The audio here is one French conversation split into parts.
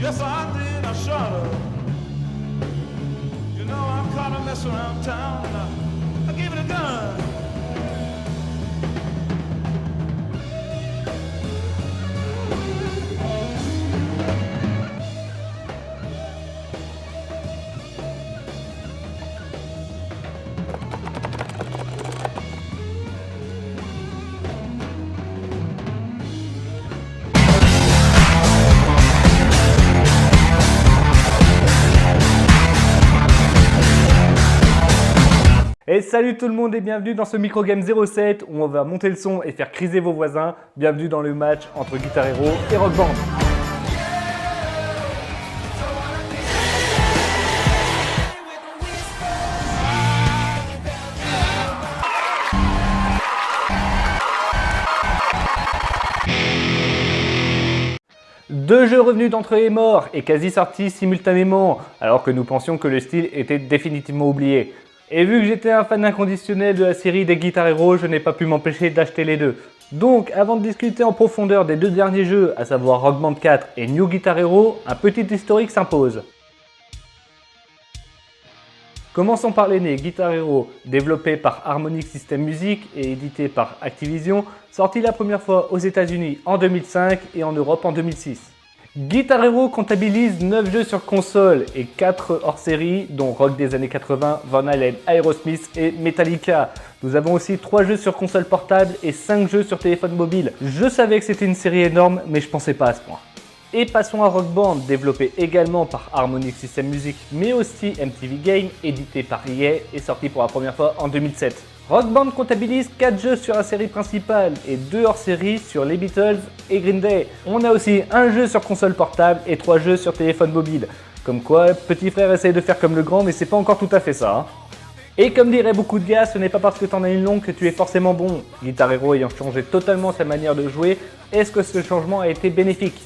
Yes, I did, I shot her. You know, I'm kind of messing around town. I gave it a gun. Et salut tout le monde et bienvenue dans ce Microgame 07 où on va monter le son et faire criser vos voisins. Bienvenue dans le match entre Guitar Hero et Rock Band. Deux jeux revenus d'entre les morts et quasi sortis simultanément, alors que nous pensions que le style était définitivement oublié. Et vu que j'étais un fan inconditionnel de la série des Guitar Hero, je n'ai pas pu m'empêcher d'acheter les deux. Donc, avant de discuter en profondeur des deux derniers jeux, à savoir Rock Band 4 et New Guitar Hero, un petit historique s'impose. Commençons par l'aîné, Guitar Hero, développé par Harmonix System Music et édité par Activision, sorti la première fois aux États-Unis en 2005 et en Europe en 2006. Guitar Hero comptabilise 9 jeux sur console et 4 hors-série, dont rock des années 80, Van Halen, Aerosmith et Metallica. Nous avons aussi 3 jeux sur console portable et 5 jeux sur téléphone mobile. Je savais que c'était une série énorme, mais je pensais pas à ce point. Et passons à Rock Band, développé également par Harmonix System Music, mais aussi MTV Game, édité par EA et sorti pour la première fois en 2007. Rock Band comptabilise 4 jeux sur la série principale et 2 hors-série sur les Beatles et Green Day. On a aussi un jeu sur console portable et 3 jeux sur téléphone mobile. Comme quoi, petit frère essaye de faire comme le grand, mais c'est pas encore tout à fait ça. Hein. Et comme diraient beaucoup de gars, ce n'est pas parce que t'en as une longue que tu es forcément bon. Guitar Hero ayant changé totalement sa manière de jouer, est-ce que ce changement a été bénéfique ?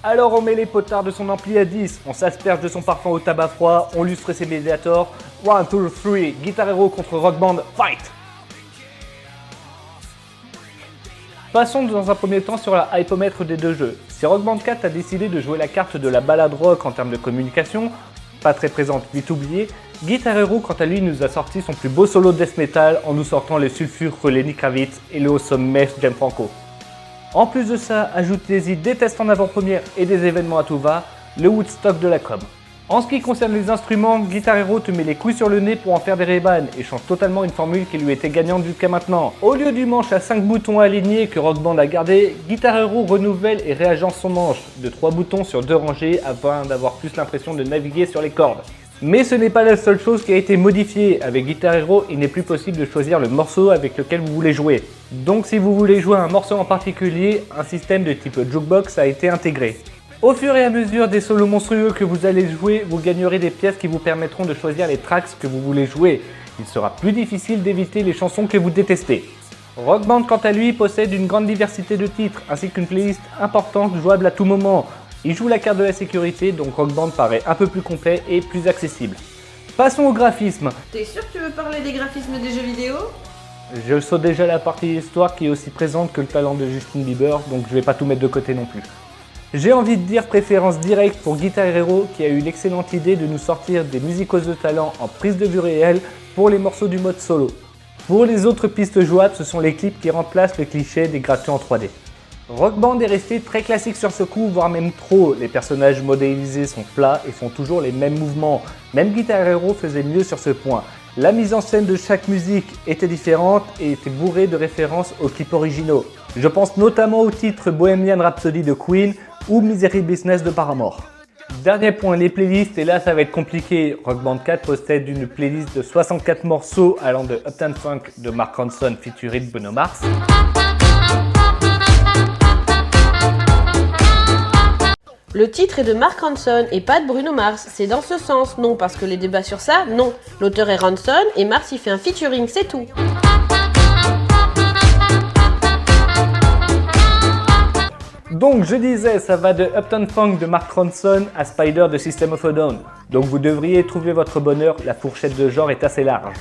Alors on met les potards de son ampli à 10, on s'asperge de son parfum au tabac froid, on lustre ses médiators. 1, 2, 3, Guitar Hero contre Rock Band, fight! Passons dans un premier temps sur la hypomètre des deux jeux. Si Rock Band 4 a décidé de jouer la carte de la balade rock en termes de communication, pas très présente, vite oubliée, Guitar Hero quant à lui nous a sorti son plus beau solo death metal en nous sortant les sulfures Lenny Kravitz et le awesome Mess Gianfranco. En plus de ça, ajoutez-y des tests en avant-première et des événements à tout va, le Woodstock de la com. En ce qui concerne les instruments, Guitar Hero te met les couilles sur le nez pour en faire des Ray-Ban et change totalement une formule qui lui était gagnante jusqu'à maintenant. Au lieu du manche à 5 boutons alignés que Rock Band a gardé, Guitar Hero renouvelle et réagence son manche de 3 boutons sur 2 rangées afin d'avoir plus l'impression de naviguer sur les cordes. Mais ce n'est pas la seule chose qui a été modifiée. Avec Guitar Hero, il n'est plus possible de choisir le morceau avec lequel vous voulez jouer. Donc si vous voulez jouer un morceau en particulier, un système de type jukebox a été intégré. Au fur et à mesure des solos monstrueux que vous allez jouer, vous gagnerez des pièces qui vous permettront de choisir les tracks que vous voulez jouer. Il sera plus difficile d'éviter les chansons que vous détestez. Rock Band quant à lui possède une grande diversité de titres ainsi qu'une playlist importante jouable à tout moment. Il joue la carte de la sécurité, donc Rock Band paraît un peu plus complet et plus accessible. Passons au graphisme. T'es sûr que tu veux parler des graphismes des jeux vidéo ? Je saute déjà la partie histoire qui est aussi présente que le talent de Justin Bieber, donc je vais pas tout mettre de côté non plus. J'ai envie de dire préférence directe pour Guitar Hero qui a eu l'excellente idée de nous sortir des musicos de talent en prise de vue réelle pour les morceaux du mode solo. Pour les autres pistes jouables, ce sont les clips qui remplacent le cliché des gratuits en 3D. Rock Band est resté très classique sur ce coup, voire même trop. Les personnages modélisés sont plats et font toujours les mêmes mouvements. Même Guitar Hero faisait mieux sur ce point. La mise en scène de chaque musique était différente et était bourrée de références aux clips originaux. Je pense notamment au titre Bohemian Rhapsody de Queen ou Misery Business de Paramore. Dernier point, les playlists, et là ça va être compliqué. Rock Band 4 possède une playlist de 64 morceaux allant de Uptown Funk de Mark Ronson featuring Bruno Mars. Le titre est de Mark Ronson et pas de Bruno Mars, c'est dans ce sens, non parce que les débats sur ça, non. L'auteur est Ronson et Mars y fait un featuring, c'est tout. Donc je disais, ça va de Uptown Funk de Mark Ronson à Spider de System of a Down. Donc vous devriez trouver votre bonheur, la fourchette de genre est assez large.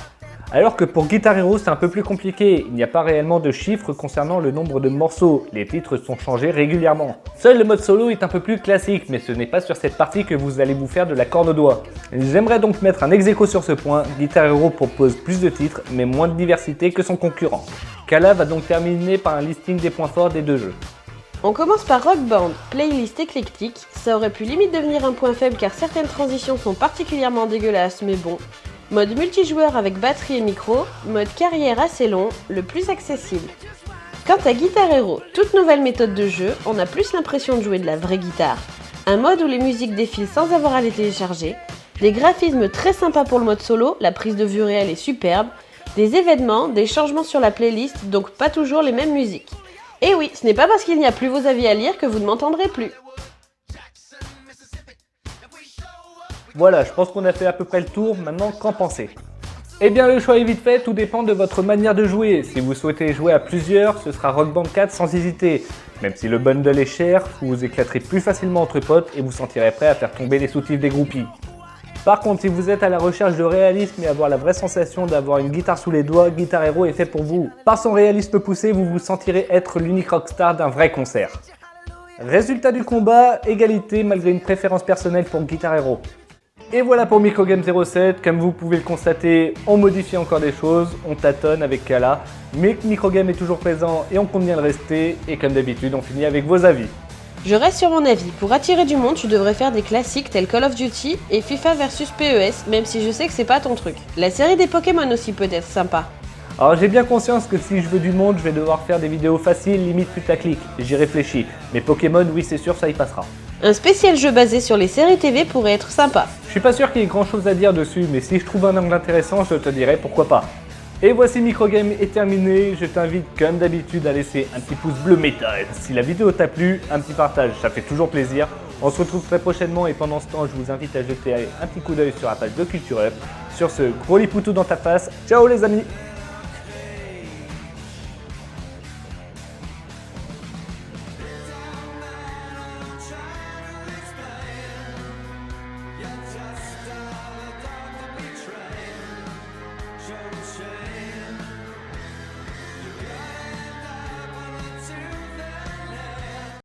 Alors que pour Guitar Hero c'est un peu plus compliqué, il n'y a pas réellement de chiffres concernant le nombre de morceaux, les titres sont changés régulièrement. Seul le mode solo est un peu plus classique, mais ce n'est pas sur cette partie que vous allez vous faire de la corne au doigt. J'aimerais donc mettre un ex-aequo sur ce point, Guitar Hero propose plus de titres mais moins de diversité que son concurrent. Kala va donc terminer par un listing des points forts des deux jeux. On commence par Rock Band, playlist éclectique, ça aurait pu limite devenir un point faible car certaines transitions sont particulièrement dégueulasses mais bon. Mode multijoueur avec batterie et micro, mode carrière assez long, le plus accessible. Quant à Guitar Hero, toute nouvelle méthode de jeu, on a plus l'impression de jouer de la vraie guitare. Un mode où les musiques défilent sans avoir à les télécharger, des graphismes très sympas pour le mode solo, la prise de vue réelle est superbe, des événements, des changements sur la playlist, donc pas toujours les mêmes musiques. Et oui, ce n'est pas parce qu'il n'y a plus vos avis à lire que vous ne m'entendrez plus. Voilà, je pense qu'on a fait à peu près le tour, maintenant qu'en penser? Eh bien le choix est vite fait, tout dépend de votre manière de jouer. Si vous souhaitez jouer à plusieurs, ce sera Rock Band 4 sans hésiter. Même si le bundle est cher, vous vous éclaterez plus facilement entre potes et vous sentirez prêt à faire tomber les soutifs des groupies. Par contre, si vous êtes à la recherche de réalisme et avoir la vraie sensation d'avoir une guitare sous les doigts, Guitar Hero est fait pour vous. Par son réalisme poussé, vous vous sentirez être l'unique rockstar d'un vrai concert. Résultat du combat, égalité malgré une préférence personnelle pour Guitar Hero. Et voilà pour Microgame 07, comme vous pouvez le constater, on modifie encore des choses, on tâtonne avec Kala, mais Microgame est toujours présent et on compte bien le rester, et comme d'habitude on finit avec vos avis. Je reste sur mon avis, pour attirer du monde tu devrais faire des classiques tels Call of Duty et FIFA vs PES, même si je sais que c'est pas ton truc. La série des Pokémon aussi peut être sympa. Alors j'ai bien conscience que si je veux du monde, je vais devoir faire des vidéos faciles, limite putaclic, j'y réfléchis, mais Pokémon oui c'est sûr ça y passera. Un spécial jeu basé sur les séries TV pourrait être sympa. Je suis pas sûr qu'il y ait grand chose à dire dessus, mais si je trouve un angle intéressant, je te dirai pourquoi pas. Et voici Microgame est terminé, je t'invite comme d'habitude à laisser un petit pouce bleu métal. Si la vidéo t'a plu, un petit partage, ça fait toujours plaisir. On se retrouve très prochainement et pendant ce temps, je vous invite à jeter un petit coup d'œil sur la page de Culture Up. Sur ce, gros lipoutou dans ta face, ciao les amis!